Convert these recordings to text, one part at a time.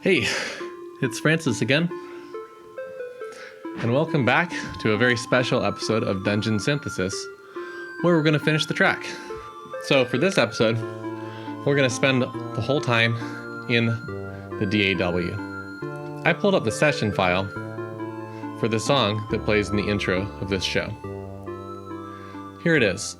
Hey, it's Francis again, and welcome back to a very special episode of Dungeon Synthesis, where we're going to finish the track. So for this episode, we're going to spend the whole time in the DAW. I pulled up the session file for the song that plays in the intro of this show. Here it is.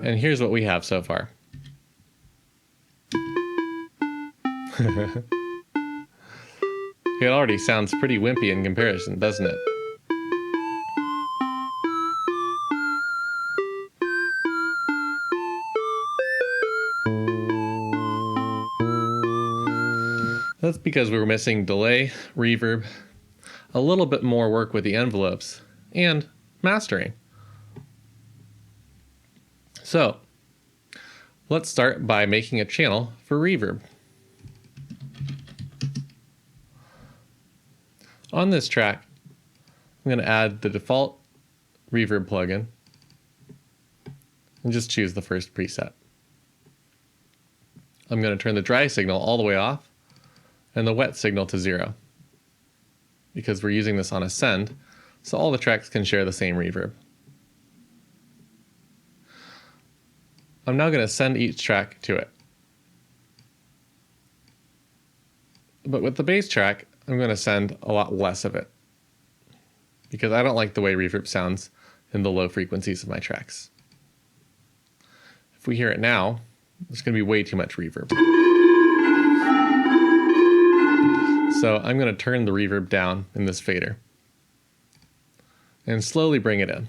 And here's what we have so far. It already sounds pretty wimpy in comparison, doesn't it? That's because we were missing delay, reverb, a little bit more work with the envelopes, and mastering. So, let's start by making a channel for reverb. On this track, I'm going to add the default reverb plugin and just choose the first preset. I'm going to turn the dry signal all the way off and the wet signal to 0 because we're using this on a send, so all the tracks can share the same reverb. I'm now going to send each track to it. But with the bass track, I'm going to send a lot less of it because I don't like the way reverb sounds in the low frequencies of my tracks. If we hear it now, there's going to be way too much reverb. So I'm going to turn the reverb down in this fader and slowly bring it in.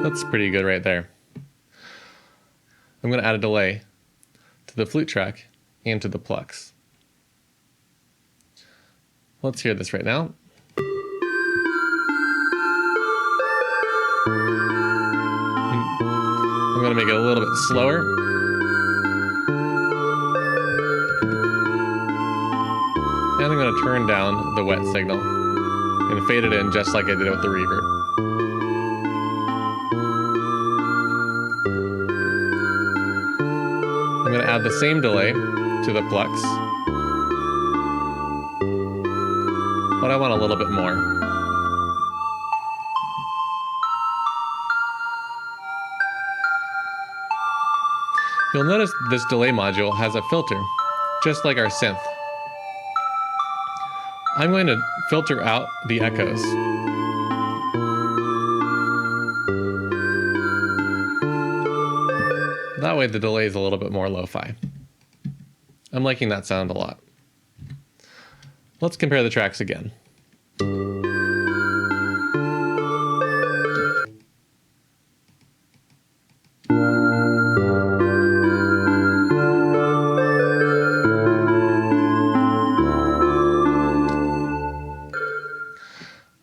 That's pretty good right there. I'm going to add a delay to the flute track and to the plucks. Let's hear this right now. I'm going to make it a little bit slower. And I'm going to turn down the wet signal and fade it in just like I did with the reverb. I'm going to add the same delay to the plucks, but I want a little bit more. You'll notice this delay module has a filter, just like our synth. I'm going to filter out the echoes. That way the delay is a little bit more lo-fi. I'm liking that sound a lot. Let's compare the tracks again.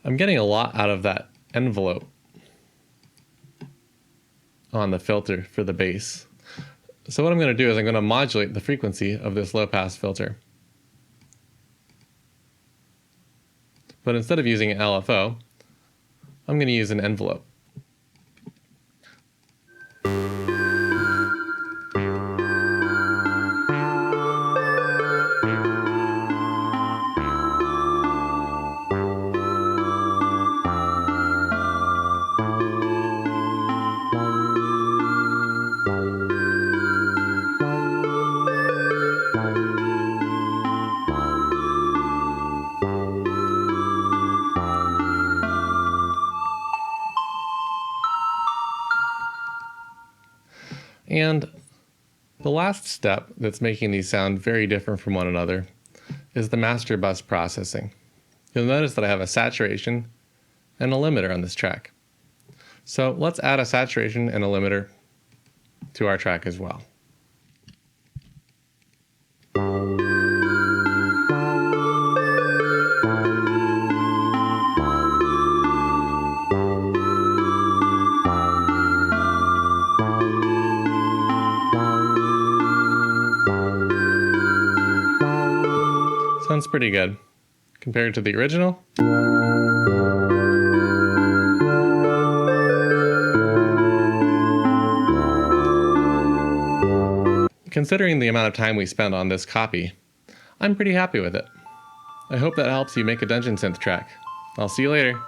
I'm getting a lot out of that envelope on the filter for the bass. So what I'm going to do is I'm going to modulate the frequency of this low-pass filter. But instead of using an LFO, I'm going to use an envelope. And the last step that's making these sound very different from one another is the master bus processing. You'll notice that I have a saturation and a limiter on this track. So let's add a saturation and a limiter to our track as well. Sounds pretty good compared to the original. Considering the amount of time we spent on this copy, I'm pretty happy with it. I hope that helps you make a Dungeon Synth track. I'll see you later.